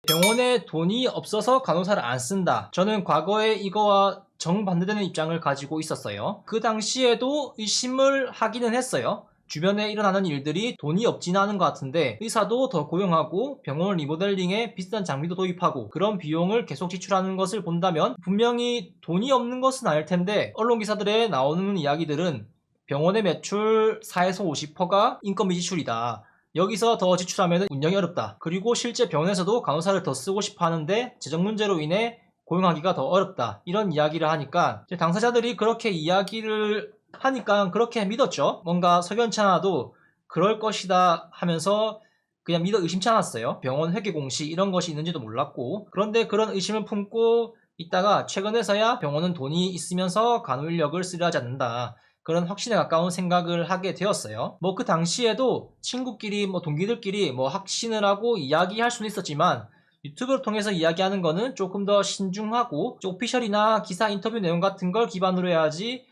병원에 돈이 없어서 간호사를 안 쓴다. 저는 과거에 이거와 정반대되는 입장을 가지고 있었어요. 그 당시에도 의심을 하기는 했어요. 주변에 일어나는 일들이 돈이 없지는 않은 것 같은데 의사도 더 고용하고 병원 리모델링에 비싼 장비도 도입하고 그런 비용을 계속 지출하는 것을 본다면 분명히 돈이 없는 것은 아닐 텐데 언론 기사들에 나오는 이야기들은 병원의 매출 4에서 50%가 인건비 지출이다. 여기서 더 지출하면 운영이 어렵다. 그리고 실제 병원에서도 간호사를 더 쓰고 싶어 하는데 재정 문제로 인해 고용하기가 더 어렵다. 이런 이야기를 하니까 당사자들이 그렇게 이야기를 하니까 그렇게 믿었죠. 뭔가 석연치 않아도 그럴 것이다 하면서 그냥 믿어 의심치 않았어요. 병원 회계 공시 이런 것이 있는지도 몰랐고. 그런데 그런 의심을 품고 있다가 최근에서야 병원은 돈이 있으면서 간호 인력을 쓰려 하지 않는다. 그런 확신에 가까운 생각을 하게 되었어요. 그 당시에도 친구끼리 동기들끼리 확신을 하고 이야기할 수는 있었지만 유튜브를 통해서 이야기하는 거는 조금 더 신중하고 오피셜이나 기사 인터뷰 내용 같은 걸 기반으로 해야지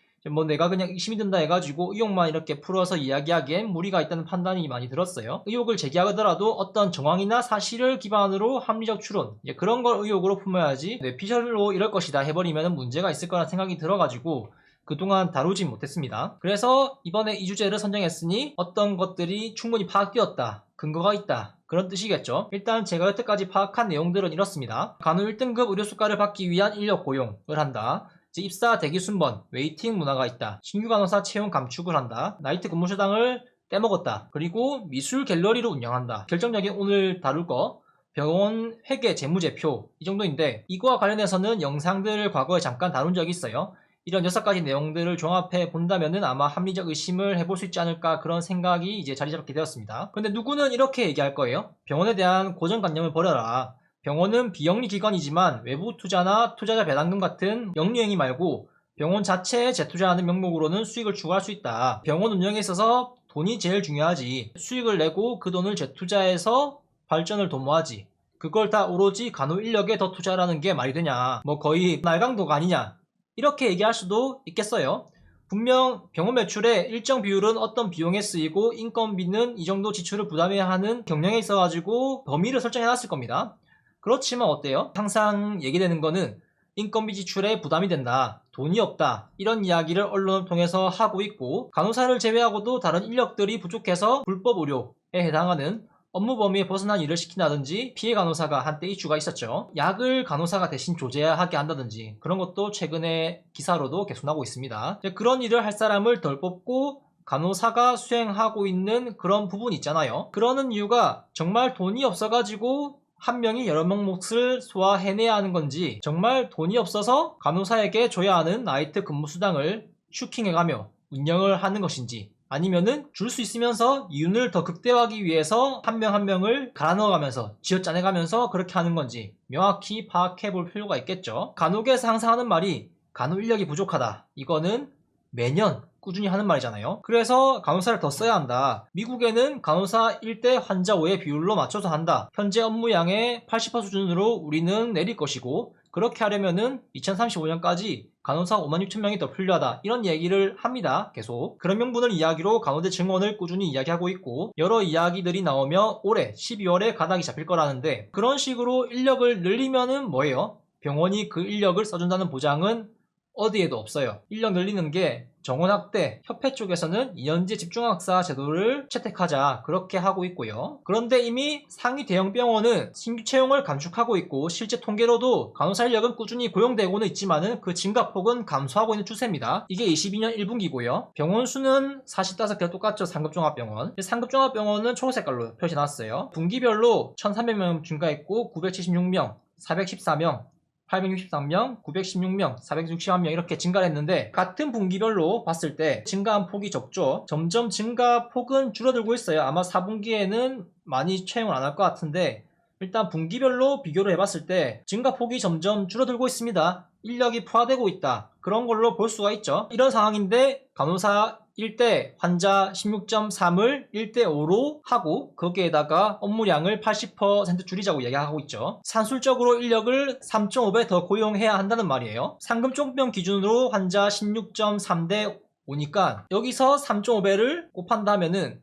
내가 그냥 의심이 든다 해가지고 의혹만 이렇게 풀어서 이야기하기엔 무리가 있다는 판단이 많이 들었어요. 의혹을 제기하더라도 어떤 정황이나 사실을 기반으로 합리적 추론 그런 걸 의혹으로 품어야지 뇌피셜로 이럴 것이다 해버리면 문제가 있을 거라는 생각이 들어가지고 그동안 다루진 못했습니다. 그래서 이번에 이 주제를 선정했으니 어떤 것들이 충분히 파악되었다, 근거가 있다 그런 뜻이겠죠. 일단 제가 여태까지 파악한 내용들은 이렇습니다. 간호 1등급 의료수가를 받기 위한 인력 고용을 한다. 입사 대기 순번, 웨이팅 문화가 있다. 신규 간호사 채용 감축을 한다. 나이트 근무 수당을 떼먹었다. 그리고 미술 갤러리를 운영한다. 결정적인 오늘 다룰 거 병원 회계 재무제표 이 정도인데 이거와 관련해서는 영상들을 과거에 잠깐 다룬 적이 있어요. 이런 6가지 내용들을 종합해 본다면은 아마 합리적 의심을 해볼 수 있지 않을까 그런 생각이 이제 자리 잡게 되었습니다. 근데 누구는 이렇게 얘기할 거예요. 병원에 대한 고정관념을 버려라. 병원은 비영리 기관이지만 외부 투자나 투자자 배당금 같은 영리행위 말고 병원 자체에 재투자하는 명목으로는 수익을 추구할 수 있다. 병원 운영에 있어서 돈이 제일 중요하지. 수익을 내고 그 돈을 재투자해서 발전을 도모하지. 그걸 다 오로지 간호 인력에 더 투자하는 게 말이 되냐. 거의 날강도가 아니냐. 이렇게 얘기할 수도 있겠어요. 분명 병원 매출의 일정 비율은 어떤 비용에 쓰이고 인건비는 이 정도 지출을 부담해야 하는 경영에 있어가지고 범위를 설정해놨을 겁니다. 그렇지만 어때요? 항상 얘기되는 거는 인건비 지출에 부담이 된다, 돈이 없다 이런 이야기를 언론을 통해서 하고 있고 간호사를 제외하고도 다른 인력들이 부족해서 불법 의료에 해당하는 업무 범위에 벗어난 일을 시킨다든지 피해 간호사가 한때 이슈가 있었죠. 약을 간호사가 대신 조제하게 한다든지 그런 것도 최근에 기사로도 계속 나오고 있습니다. 그런 일을 할 사람을 덜 뽑고 간호사가 수행하고 있는 그런 부분이 있잖아요. 그러는 이유가 정말 돈이 없어가지고 한 명이 여러 명 몫을 소화해내야 하는 건지 정말 돈이 없어서 간호사에게 줘야 하는 나이트 근무 수당을 슈킹해가며 운영을 하는 것인지 아니면은 줄 수 있으면서 이윤을 더 극대화하기 위해서 한 명 한 명을 갈아 넣어가면서 쥐어짜내가면서 그렇게 하는 건지 명확히 파악해 볼 필요가 있겠죠. 간호계에서 항상 하는 말이 간호 인력이 부족하다. 이거는 매년 꾸준히 하는 말이잖아요. 그래서 간호사를 더 써야 한다. 미국에는 간호사 1대 환자 5의 비율로 맞춰서 한다. 현재 업무량의 80% 수준으로 우리는 내릴 것이고 그렇게 하려면은 2035년까지 간호사 56,000명이 더 필요하다. 이런 얘기를 합니다. 계속. 그런 명분을 이야기로 간호대 증원을 꾸준히 이야기하고 있고 여러 이야기들이 나오며 올해 12월에 가닥이 잡힐 거라는데 그런 식으로 인력을 늘리면은 뭐예요? 병원이 그 인력을 써준다는 보장은 어디에도 없어요. 인력 늘리는 게 정원학대, 협회 쪽에서는 2년제 집중학사 제도를 채택하자 그렇게 하고 있고요. 그런데 이미 상위 대형 병원은 신규 채용을 감축하고 있고 실제 통계로도 간호사 인력은 꾸준히 고용되고는 있지만은 그 증가폭은 감소하고 있는 추세입니다. 이게 22년 1분기고요. 병원 수는 45개가 똑같죠. 상급종합병원. 상급종합병원은 초록색깔로 표시해놨어요. 분기별로 1300명 증가했고 976명, 414명, 863명, 916명, 461명 이렇게 증가를 했는데 같은 분기별로 봤을 때 증가한 폭이 적죠. 점점 증가폭은 줄어들고 있어요. 아마 4분기에는 많이 채용을 안 할 것 같은데 일단 분기별로 비교를 해봤을 때 증가폭이 점점 줄어들고 있습니다. 인력이 포화되고 있다. 그런 걸로 볼 수가 있죠. 이런 상황인데 간호사 1대 환자 16.3을 1대5로 하고 거기에다가 업무량을 80% 줄이자고 얘기하고 있죠. 산술적으로 인력을 3.5배 더 고용해야 한다는 말이에요. 상급종병 기준으로 환자 16.3대 5니까 여기서 3.5배를 곱한다면은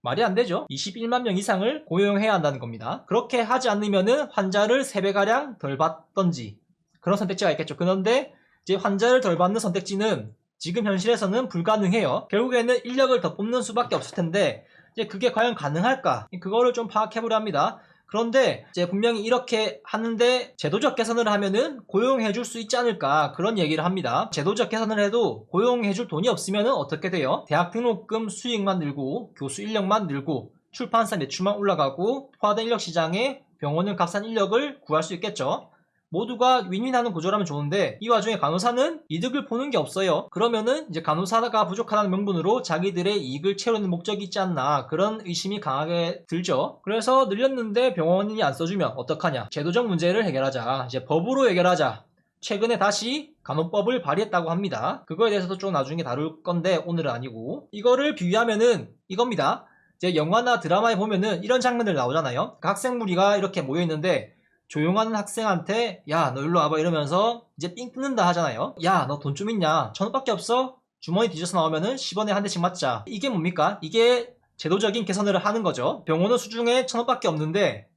말이 안 되죠. 21만 명 이상을 고용해야 한다는 겁니다. 그렇게 하지 않으면은 환자를 3배가량 덜 받던지 그런 선택지가 있겠죠. 그런데 이제 환자를 덜 받는 선택지는 지금 현실에서는 불가능해요. 결국에는 인력을 더 뽑는 수밖에 없을 텐데 이제 그게 과연 가능할까? 그거를 좀 파악해보려 합니다. 그런데 이제 분명히 이렇게 하는데 제도적 개선을 하면은 고용해줄 수 있지 않을까 그런 얘기를 합니다. 제도적 개선을 해도 고용해줄 돈이 없으면은 어떻게 돼요? 대학 등록금 수익만 늘고 교수 인력만 늘고 출판사 매출만 올라가고 포화된 인력 시장에 병원은 값싼 인력을 구할 수 있겠죠. 모두가 윈윈하는 구조라면 좋은데 이 와중에 간호사는 이득을 보는 게 없어요. 그러면은 이제 간호사가 부족하다는 명분으로 자기들의 이익을 채우는 목적이 있지 않나 그런 의심이 강하게 들죠. 그래서 늘렸는데 병원이 안 써주면 어떡하냐? 제도적 문제를 해결하자. 이제 법으로 해결하자. 최근에 다시 간호법을 발의했다고 합니다. 그거에 대해서도 좀 나중에 다룰 건데 오늘은 아니고 이거를 비유하면은 이겁니다. 이제 영화나 드라마에 보면은 이런 장면들 나오잖아요. 그 학생 무리가 이렇게 모여있는데 조용한 학생한테 야 너 일로 와봐 이러면서 이제 삥 뜯는다 하잖아요. 야 너 돈 좀 있냐? 1,000원밖에 없어? 주머니 뒤져서 나오면은 10원에 한 대씩 맞자. 이게 뭡니까? 이게 제도적인 개선을 하는 거죠. 병원은 수중에 1,000원밖에 없는데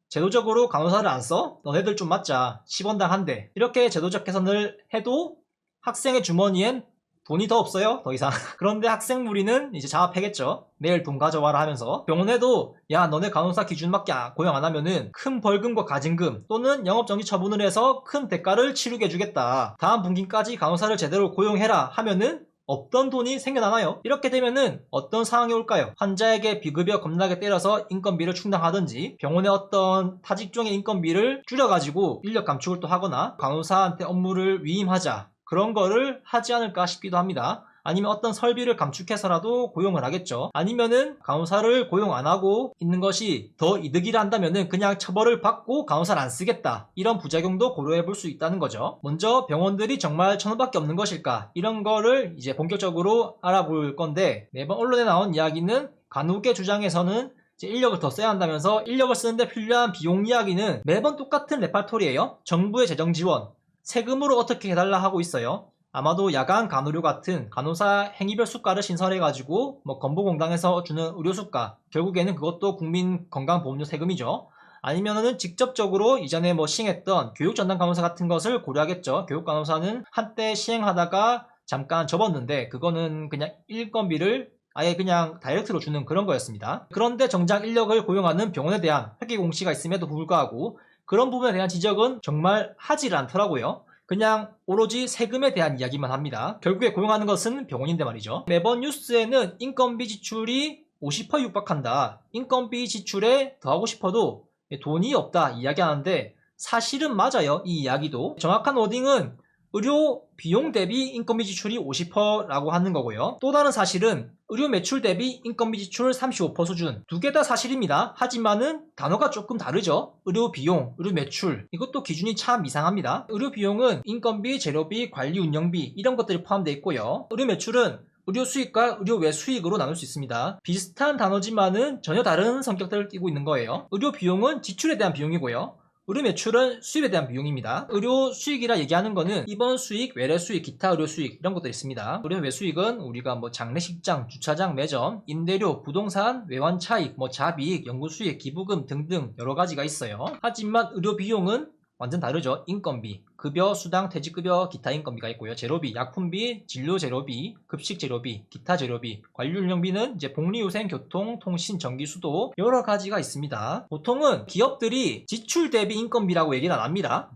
제도적으로 간호사를 안 써? 너네들 좀 맞자. 10원당 한 대. 이렇게 제도적 개선을 해도 학생의 주머니엔 돈이 더 없어요 더 이상. 그런데 학생 무리는 이제 자합하겠죠. 내일 돈 가져와라 하면서 병원에도 야 너네 간호사 기준밖에 고용 안 하면은 큰 벌금과 가징금 또는 영업정지 처분을 해서 큰 대가를 치르게 해주겠다. 다음 분기까지 간호사를 제대로 고용해라 하면은 없던 돈이 생겨나나요? 이렇게 되면은 어떤 상황이 올까요? 환자에게 비급여 겁나게 때려서 인건비를 충당하든지 병원의 어떤 타직종의 인건비를 줄여가지고 인력 감축을 또 하거나 간호사한테 업무를 위임하자 그런 거를 하지 않을까 싶기도 합니다. 아니면 어떤 설비를 감축해서라도 고용을 하겠죠. 아니면은 간호사를 고용 안 하고 있는 것이 더 이득이라 한다면은 그냥 처벌을 받고 간호사를 안 쓰겠다. 이런 부작용도 고려해 볼 수 있다는 거죠. 먼저 병원들이 정말 1,000원밖에 없는 것일까? 이런 거를 이제 본격적으로 알아볼 건데 매번 언론에 나온 이야기는 간호계 주장에서는 이제 인력을 더 써야 한다면서 인력을 쓰는데 필요한 비용 이야기는 매번 똑같은 레파토리예요. 정부의 재정 지원, 세금으로 어떻게 해달라 하고 있어요. 아마도 야간 간호료 같은 간호사 행위별 수가를 신설해가지고 뭐 건보공단에서 주는 의료수가 결국에는 그것도 국민건강보험료 세금이죠. 아니면은 직접적으로 이전에 뭐 시행했던 교육전담 간호사 같은 것을 고려하겠죠. 교육간호사는 한때 시행하다가 잠깐 접었는데 그거는 그냥 인건비를 아예 그냥 다이렉트로 주는 그런 거였습니다. 그런데 정작 인력을 고용하는 병원에 대한 회계 공시가 있음에도 불구하고 그런 부분에 대한 지적은 정말 하질 않더라고요. 그냥 오로지 세금에 대한 이야기만 합니다. 결국에 고용하는 것은 병원인데 말이죠. 매번 뉴스에는 인건비 지출이 50% 육박한다. 인건비 지출에 더하고 싶어도 돈이 없다 이야기하는데 사실은 맞아요. 이 이야기도. 정확한 워딩은 의료 비용 대비 인건비 지출이 50%라고 하는 거고요. 또 다른 사실은 의료 매출 대비 인건비 지출 35% 수준. 두 개 다 사실입니다. 하지만은 단어가 조금 다르죠. 의료 비용, 의료 매출. 이것도 기준이 참 이상합니다. 의료 비용은 인건비, 재료비, 관리 운영비 이런 것들이 포함되어 있고요. 의료 매출은 의료 수익과 의료 외수익으로 나눌 수 있습니다. 비슷한 단어지만은 전혀 다른 성격들을 띠고 있는 거예요. 의료 비용은 지출에 대한 비용이고요. 의료 매출은 수입에 대한 비용입니다. 의료 수익이라 얘기하는 거는 입원 수익, 외래 수익, 기타 의료 수익 이런 것도 있습니다. 의료 외수익은 우리가 뭐 장례식장, 주차장, 매점, 임대료, 부동산, 외환 차익, 뭐 자비익, 연구 수익, 기부금 등등 여러 가지가 있어요. 하지만 의료 비용은 완전 다르죠. 인건비, 급여, 수당, 퇴직급여, 기타 인건비가 있고요. 재료비, 약품비, 진료 재료비, 급식 재료비, 기타 재료비, 관리운영비는 이제 복리후생, 교통, 통신, 전기, 수도 여러 가지가 있습니다. 보통은 기업들이 지출 대비 인건비라고 얘기는 안 합니다.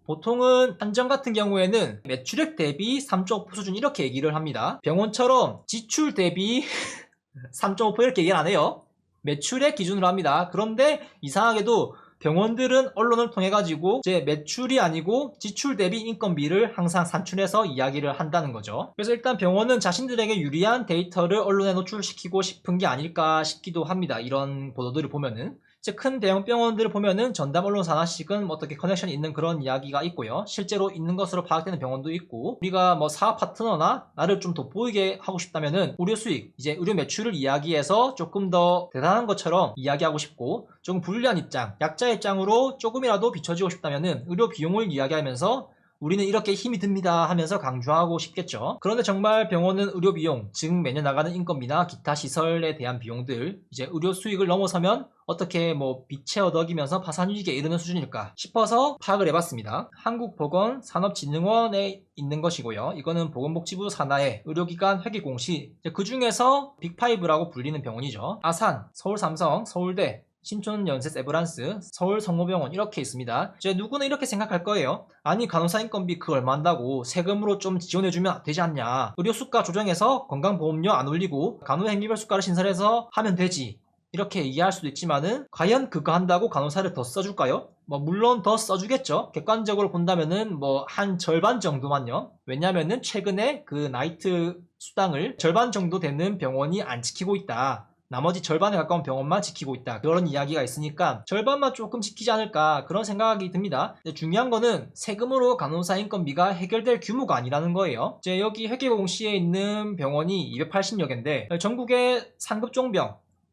보통은 한정 같은 경우에는 매출액 대비 3.5% 수준 이렇게 얘기를 합니다. 병원처럼 지출 대비 3.5% 이렇게 얘기를 안 해요. 매출액 기준으로 합니다. 그런데 이상하게도 병원들은 언론을 통해 가지고 이제 매출이 아니고 지출 대비 인건비를 항상 산출해서 이야기를 한다는 거죠. 그래서 일단 병원은 자신들에게 유리한 데이터를 언론에 노출시키고 싶은 게 아닐까 싶기도 합니다. 이런 보도들을 보면은 이제 큰 대형 병원들을 보면은 전담 언론사 하나씩은 뭐 어떻게 커넥션이 있는 그런 이야기가 있고요. 실제로 있는 것으로 파악되는 병원도 있고 우리가 뭐 사업 파트너나 나를 좀 돋보이게 하고 싶다면은 의료 수익, 이제 의료 매출을 이야기해서 조금 더 대단한 것처럼 이야기하고 싶고 조금 불리한 입장, 약자 입장으로 조금이라도 비춰지고 싶다면은 의료 비용을 이야기하면서 우리는 이렇게 힘이 듭니다 하면서 강조하고 싶겠죠. 그런데 정말 병원은 의료 비용, 즉 매년 나가는 인건비나 기타 시설에 대한 비용들, 이제 의료 수익을 넘어서면 어떻게 뭐 빛에 얻어기면서 파산위기에 이르는 수준일까 싶어서 파악을 해봤습니다. 한국보건산업진흥원에 있는 것이고요. 이거는 보건복지부 산하의 의료기관 회계공시, 그 중에서 빅5라고 불리는 병원이죠. 아산, 서울삼성, 서울대, 신촌연세 세브란스, 서울성모병원 이렇게 있습니다. 이제 누구는 이렇게 생각할 거예요. 아니 간호사 인건비 그 얼마 한다고 세금으로 좀 지원해주면 되지 않냐. 의료 수가 조정해서 건강보험료 안 올리고 간호행위별 수가를 신설해서 하면 되지. 이렇게 얘기할 수도 있지만은 과연 그거 한다고 간호사를 더 써줄까요? 뭐 물론 더 써주겠죠. 객관적으로 본다면은 뭐 한 절반 정도만요. 왜냐면은 최근에 그 나이트 수당을 절반 정도 되는 병원이 안 지키고 있다. 나머지 절반에 가까운 병원만 지키고 있다. 그런 이야기가 있으니까 절반만 조금 지키지 않을까 그런 생각이 듭니다. 중요한 거는 세금으로 간호사 인건비가 해결될 규모가 아니라는 거예요. 이제 여기 회계공시에 있는 병원이 280여 개인데 전국의 상급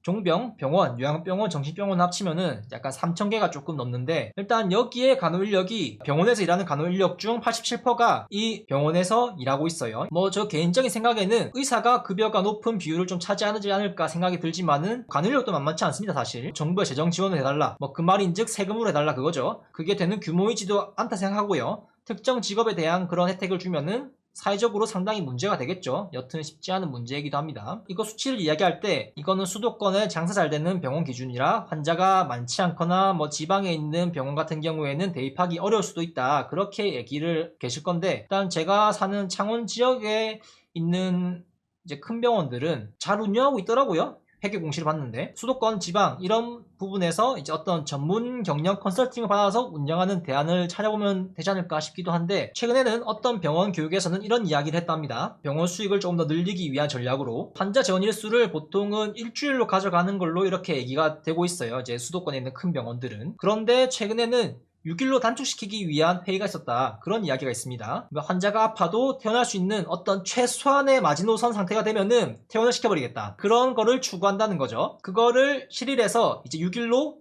종병, 병원, 요양병원, 정신병원 합치면은 약간 3,000개가 조금 넘는데 일단 여기에 간호인력이 병원에서 일하는 간호인력 중 87%가 이 병원에서 일하고 있어요. 뭐 저 개인적인 생각에는 의사가 급여가 높은 비율을 좀 차지하지 않을까 생각이 들지만은 간호인력도 만만치 않습니다 사실. 정부의 재정 지원을 해달라 뭐 그 말인즉 세금으로 해달라 그거죠. 그게 되는 규모이지도 않다 생각하고요. 특정 직업에 대한 그런 혜택을 주면은 사회적으로 상당히 문제가 되겠죠. 여튼 쉽지 않은 문제이기도 합니다. 이거 수치를 이야기할 때 이거는 수도권에 장사 잘 되는 병원 기준이라 환자가 많지 않거나 뭐 지방에 있는 병원 같은 경우에는 대입하기 어려울 수도 있다. 그렇게 얘기를 계실 건데 일단 제가 사는 창원 지역에 있는 이제 큰 병원들은 잘 운영하고 있더라고요. 회계 공시를 봤는데 수도권, 지방 이런 부분에서 이제 어떤 전문 경영 컨설팅을 받아서 운영하는 대안을 찾아보면 되지 않을까 싶기도 한데 최근에는 어떤 병원 교육에서는 이런 이야기를 했답니다. 병원 수익을 조금 더 늘리기 위한 전략으로 환자 재원 일수를 보통은 일주일로 가져가는 걸로 이렇게 얘기가 되고 있어요. 이제 수도권에 있는 큰 병원들은. 그런데 최근에는 6일로 단축시키기 위한 회의가 있었다. 그런 이야기가 있습니다. 환자가 아파도 퇴원할 수 있는 어떤 최소한의 마지노선 상태가 되면은 퇴원을 시켜버리겠다. 그런 거를 추구한다는 거죠. 그거를 실일해서 이제 6일로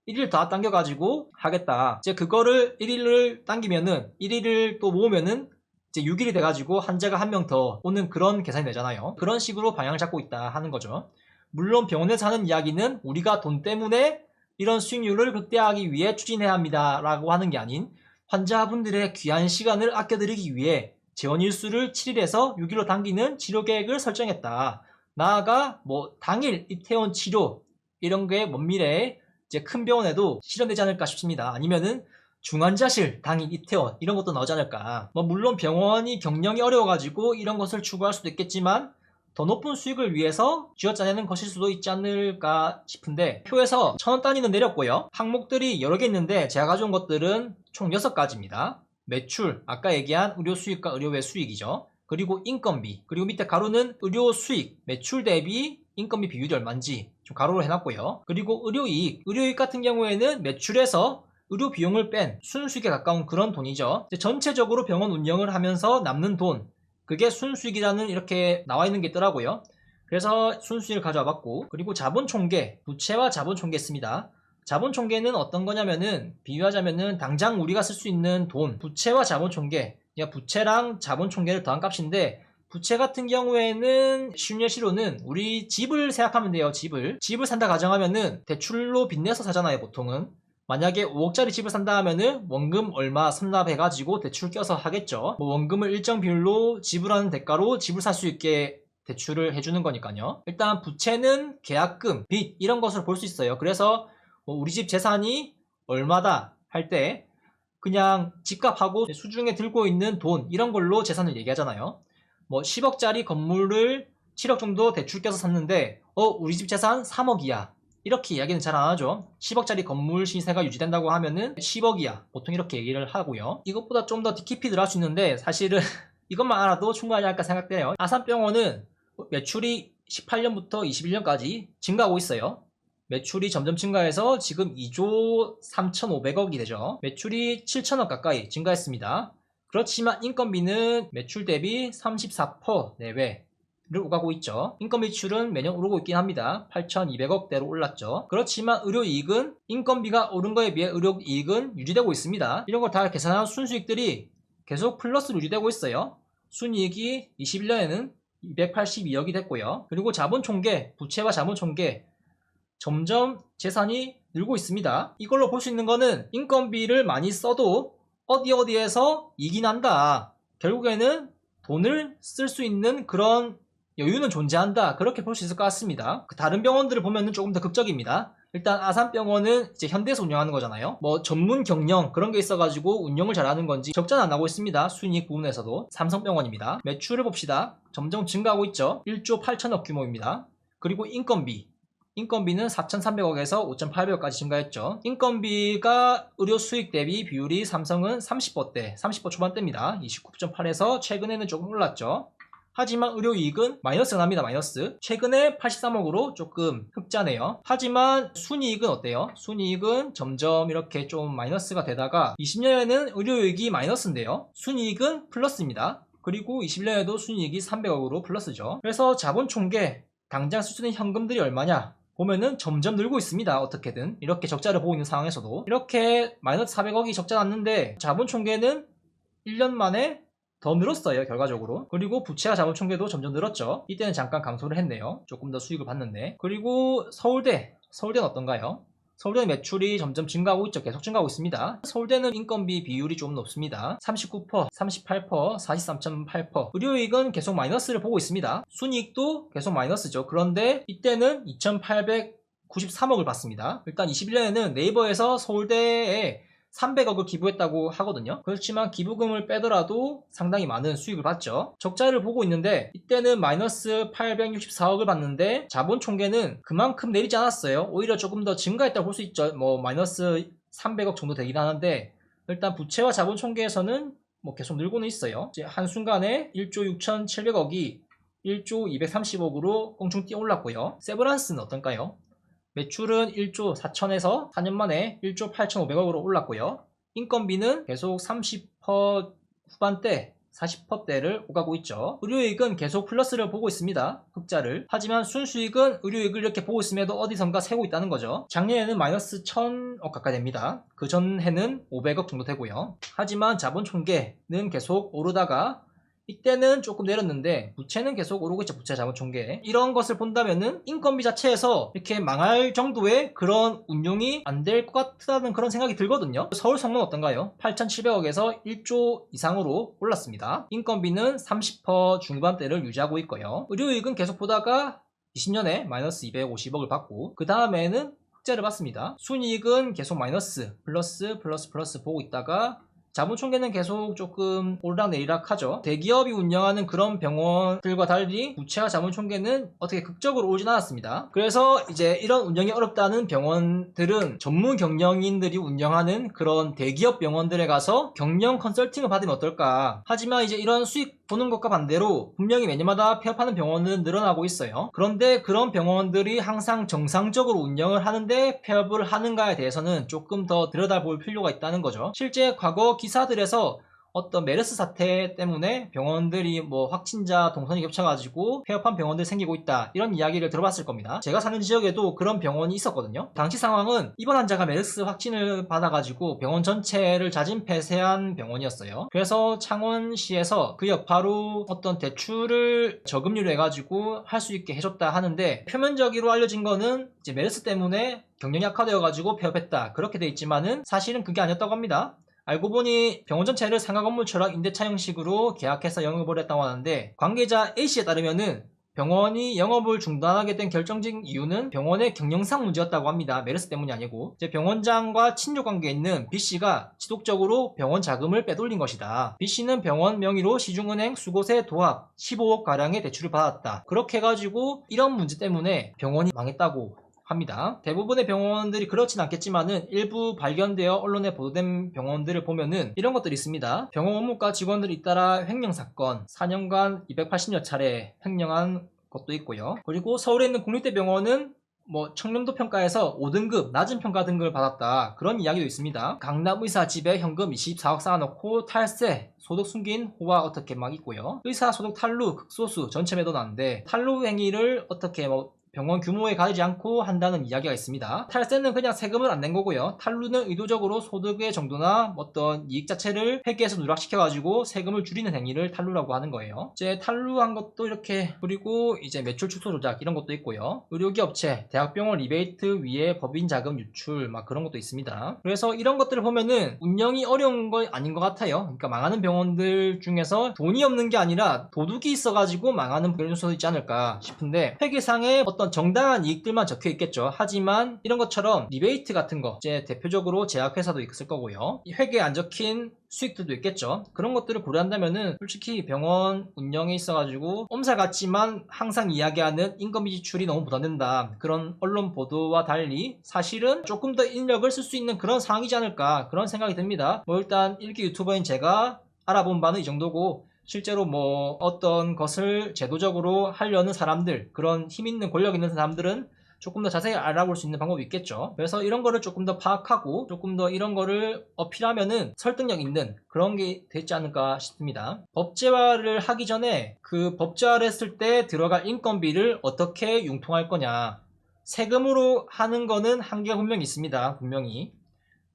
1일 더 당겨가지고 하겠다. 이제 그거를 1일을 당기면은 1일을 또 모으면은 이제 6일이 돼가지고 환자가 한 명 더 오는 그런 계산이 되잖아요. 그런 식으로 방향을 잡고 있다 하는 거죠. 물론 병원에서 하는 이야기는 우리가 돈 때문에 이런 수익률을 극대화하기 위해 추진해야 합니다 라고 하는 게 아닌 환자분들의 귀한 시간을 아껴드리기 위해 재원 일수를 7일에서 6일로 당기는 치료 계획을 설정했다. 나아가 뭐 당일 입퇴원 치료 이런 게 먼 미래에 이제 큰 병원에도 실현되지 않을까 싶습니다. 아니면은 중환자실 당일 입퇴원 이런 것도 나오지 않을까. 뭐 물론 병원이 경영이 어려워가지고 이런 것을 추구할 수도 있겠지만 더 높은 수익을 위해서 쥐어짜내는 것일 수도 있지 않을까 싶은데 표에서 1,000원 단위는 내렸고요. 항목들이 여러 개 있는데 제가 가져온 것들은 총 6가지입니다. 매출, 아까 얘기한 의료 수익과 의료 외 수익이죠. 그리고 인건비, 그리고 밑에 가로는 의료 수익, 매출 대비 인건비 비율이 얼마인지 좀 가로로 해놨고요. 그리고 의료이익, 의료이익 같은 경우에는 매출에서 의료 비용을 뺀 순수익에 가까운 그런 돈이죠. 전체적으로 병원 운영을 하면서 남는 돈, 그게 순수익이라는 이렇게 나와 있는 게 있더라고요. 그래서 순수익을 가져와 봤고 그리고 자본총계, 부채와 자본총계 있습니다. 자본총계는 어떤 거냐면은 비유하자면은 당장 우리가 쓸 수 있는 돈, 부채와 자본총계, 그러니까 부채랑 자본총계를 더한 값인데 부채 같은 경우에는 쉬운 예시로는 우리 집을 생각하면 돼요. 집을 산다 가정하면은 대출로 빚내서 사잖아요 보통은. 만약에 5억짜리 집을 산다 하면은 원금 얼마 선납해가지고 대출 껴서 하겠죠. 뭐 원금을 일정 비율로 지불하는 대가로 집을 살 수 있게 대출을 해주는 거니까요. 일단 부채는 계약금, 빚 이런 것으로 볼 수 있어요. 그래서 뭐 우리 집 재산이 얼마다 할 때 그냥 집값하고 수중에 들고 있는 돈 이런 걸로 재산을 얘기하잖아요. 뭐 10억짜리 건물을 7억 정도 대출 껴서 샀는데 우리 집 재산 3억이야. 이렇게 이야기는 잘 안 하죠. 10억짜리 건물 시세가 유지된다고 하면은 10억이야. 보통 이렇게 얘기를 하고요. 이것보다 좀 더 깊이 들어갈 수 있는데 사실은 이것만 알아도 충분하지 않을까 생각돼요. 아산병원은 매출이 18년부터 21년까지 증가하고 있어요. 매출이 점점 증가해서 지금 2조 3,500억이 되죠. 매출이 7천억 가까이 증가했습니다. 그렇지만 인건비는 매출 대비 34% 내외 를 오가고 있죠. 인건비 지출은 매년 오르고 있긴 합니다. 8,200억대로 올랐죠. 그렇지만 의료이익은 인건비가 오른 거에 비해 의료이익은 유지되고 있습니다. 이런 걸 다 계산한 순수익들이 계속 플러스로 유지되고 있어요. 순이익이 21년에는 282억이 됐고요. 그리고 자본총계, 부채와 자본총계 점점 재산이 늘고 있습니다. 이걸로 볼 수 있는 거는 인건비를 많이 써도 어디에서 이익이 난다. 결국에는 돈을 쓸 수 있는 그런 여유는 존재한다. 그렇게 볼 수 있을 것 같습니다. 다른 병원들을 보면 조금 더 극적입니다. 일단 아산병원은 이제 현대에서 운영하는 거잖아요. 뭐 전문 경영 그런 게 있어가지고 운영을 잘하는 건지 적자는 안 나고 있습니다. 순이익 부분에서도. 삼성병원입니다. 매출을 봅시다. 점점 증가하고 있죠. 1조 8천억 규모입니다. 그리고 인건비는 4,300억에서 5,800억까지 증가했죠. 인건비가 의료 수익 대비 비율이 삼성은 30% 초반대입니다. 29.8에서 최근에는 조금 올랐죠. 하지만 의료이익은 마이너스가 납니다. 마이너스. 최근에 83억으로 조금 흑자네요. 하지만 순이익은 어때요? 순이익은 점점 이렇게 좀 마이너스가 되다가 20년에는 의료이익이 마이너스인데요. 순이익은 플러스입니다. 그리고 21년에도 순이익이 300억으로 플러스죠. 그래서 자본총계 당장 쓸 수 있는 현금들이 얼마냐? 보면은 점점 늘고 있습니다. 어떻게든 이렇게 적자를 보고 있는 상황에서도 이렇게 마이너스 400억이 적자 났는데 자본총계는 1년 만에 더 늘었어요. 결과적으로. 그리고 부채와 자본총계도 점점 늘었죠. 이때는 잠깐 감소를 했네요. 조금 더 수익을 봤는데. 그리고 서울대는 어떤가요? 서울대는 매출이 점점 증가하고 있죠. 계속 증가하고 있습니다. 서울대는 인건비 비율이 좀 높습니다. 39%, 38%, 43.8%. 의료이익은 계속 마이너스를 보고 있습니다. 순이익도 계속 마이너스죠. 그런데 이때는 2,893억을 받습니다. 일단 21년에는 네이버에서 서울대에 300억을 기부했다고 하거든요. 그렇지만 기부금을 빼더라도 상당히 많은 수익을 봤죠. 적자를 보고 있는데 이때는 마이너스 864억을 받는데 자본총계는 그만큼 내리지 않았어요. 오히려 조금 더 증가했다고 볼 수 있죠. 뭐 마이너스 300억 정도 되긴 하는데 일단 부채와 자본총계에서는 뭐 계속 늘고는 있어요. 이제 한순간에 1조 6,700억이 1조 230억으로 껑충 뛰어 올랐고요. 세브란스는 어떤가요? 매출은 1조 4천에서 4년 만에 1조 8,500억으로 올랐고요. 인건비는 계속 30% 후반대, 40%대를 오가고 있죠. 의료이익은 계속 플러스를 보고 있습니다. 흑자를. 하지만 순수익은 의료이익을 이렇게 보고 있음에도 어디선가 세고 있다는 거죠. 작년에는 마이너스 1,000억 가까이 됩니다. 그 전해는 500억 정도 되고요. 하지만 자본총계는 계속 오르다가 이때는 조금 내렸는데 부채는 계속 오르고 있죠. 부채 자본총계. 이런 것을 본다면은 인건비 자체에서 이렇게 망할 정도의 그런 운용이 안 될 것 같다는 그런 생각이 들거든요. 서울 성모는 어떤가요? 8,700억에서 1조 이상으로 올랐습니다. 인건비는 30% 중반대를 유지하고 있고요. 의료이익은 계속 보다가 20년에 마이너스 250억을 받고 그 다음에는 흑자를 받습니다. 순이익은 계속 마이너스 플러스 보고 있다가 자본총계는 계속 조금 오르락내리락 하죠. 대기업이 운영하는 그런 병원들과 달리 부채와 자본총계는 어떻게 극적으로 오르진 않았습니다. 그래서 이제 이런 운영이 어렵다는 병원들은 전문 경영인들이 운영하는 그런 대기업 병원들에 가서 경영 컨설팅을 받으면 어떨까. 하지만 이제 이런 수익 보는 것과 반대로 분명히 매년마다 폐업하는 병원은 늘어나고 있어요. 그런데 그런 병원들이 항상 정상적으로 운영을 하는데 폐업을 하는가에 대해서는 조금 더 들여다볼 필요가 있다는 거죠. 실제 과거 기사들에서 어떤 메르스 사태 때문에 병원들이 뭐 확진자 동선이 겹쳐가지고 폐업한 병원들 생기고 있다 이런 이야기를 들어봤을 겁니다. 제가 사는 지역에도 그런 병원이 있었거든요. 당시 상황은 입원 환자가 메르스 확진을 받아가지고 병원 전체를 자진 폐쇄한 병원이었어요. 그래서 창원시에서 그 여파로 어떤 대출을 저금리로 해가지고 할 수 있게 해줬다 하는데 표면적으로 알려진 거는 이제 메르스 때문에 경영이 악화되어가지고 폐업했다 그렇게 돼 있지만은 사실은 그게 아니었다고 합니다. 알고 보니 병원 전체를 상가 건물처럼 임대차 형식으로 계약해서 영업을 했다고 하는데 관계자 A씨에 따르면은 병원이 영업을 중단하게 된 결정적인 이유는 병원의 경영상 문제였다고 합니다. 메르스 때문이 아니고 이제 병원장과 친족 관계에 있는 B씨가 지속적으로 병원 자금을 빼돌린 것이다. B씨는 병원 명의로 시중은행 수고세 도합 15억가량의 대출을 받았다. 그렇게 해가지고 이런 문제 때문에 병원이 망했다고 합니다. 대부분의 병원들이 그렇진 않겠지만은 일부 발견되어 언론에 보도된 병원들을 보면은 이런 것들이 있습니다. 병원 업무과 직원들이 잇따라 횡령 사건 4년간 280여 차례 횡령한 것도 있고요. 그리고 서울에 있는 국립대병원은 뭐 청렴도 평가에서 5등급 낮은 평가 등급을 받았다 그런 이야기도 있습니다. 강남 의사 집에 현금 24억 쌓아놓고 탈세 소득 숨긴 호화 어떻게 막 있고요. 의사 소득 탈루 극소수 전체 매도 나는데 탈루 행위를 어떻게 뭐 병원 규모에 가리지 않고 한다는 이야기가 있습니다. 탈세는 그냥 세금을 안 낸 거고요. 탈루는 의도적으로 소득의 정도나 어떤 이익 자체를 회계에서 누락시켜가지고 세금을 줄이는 행위를 탈루라고 하는 거예요. 이제 탈루한 것도 이렇게, 그리고 이제 매출 축소 조작 이런 것도 있고요. 의료기 업체, 대학병원 리베이트 위에 법인 자금 유출 막 그런 것도 있습니다. 그래서 이런 것들을 보면은 운영이 어려운 거 아닌 것 같아요. 그러니까 망하는 병원들 중에서 돈이 없는 게 아니라 도둑이 있어가지고 망하는 병원일 수도 있지 않을까 싶은데, 회계상에 어떤 정당한 이익들만 적혀 있겠죠. 하지만 이런 것처럼 리베이트 같은 거, 이제 대표적으로 제약회사도 있을 거고요. 이 회계에 안 적힌 수익들도 있겠죠. 그런 것들을 고려한다면은 솔직히 병원 운영에 있어가지고 엄살 같지만 항상 이야기하는 인건비 지출이 너무 부담된다, 그런 언론 보도와 달리 사실은 조금 더 인력을 쓸 수 있는 그런 상황이지 않을까, 그런 생각이 듭니다. 뭐 일단 일기 유튜버인 제가 알아본 바는 이 정도고, 실제로 뭐 어떤 것을 제도적으로 하려는 사람들, 그런 힘 있는 권력 있는 사람들은 조금 더 자세히 알아볼 수 있는 방법이 있겠죠. 그래서 이런 거를 조금 더 파악하고 조금 더 이런 거를 어필하면은 설득력 있는 그런 게 되지 않을까 싶습니다. 법제화를 하기 전에 그 법제화를 했을 때 들어갈 인건비를 어떻게 융통할 거냐, 세금으로 하는 거는 한계가 분명히 있습니다. 분명히.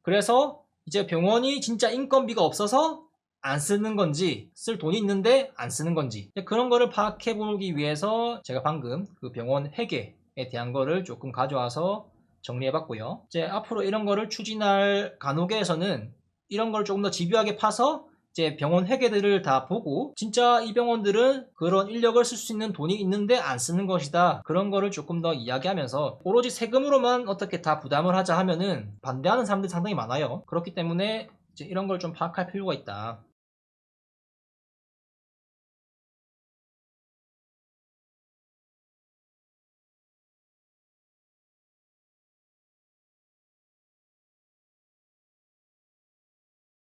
그래서 이제 병원이 진짜 인건비가 없어서 안 쓰는 건지, 쓸 돈이 있는데 안 쓰는 건지, 그런 거를 파악해 보기 위해서 제가 방금 그 병원 회계에 대한 거를 조금 가져와서 정리해 봤고요. 이제 앞으로 이런 거를 추진할 간호계에서는 이런 걸 조금 더 집요하게 파서 이제 병원 회계들을 다 보고, 진짜 이 병원들은 그런 인력을 쓸 수 있는 돈이 있는데 안 쓰는 것이다, 그런 거를 조금 더 이야기하면서, 오로지 세금으로만 어떻게 다 부담을 하자 하면은 반대하는 사람들이 상당히 많아요. 그렇기 때문에 이제 이런 걸 좀 파악할 필요가 있다.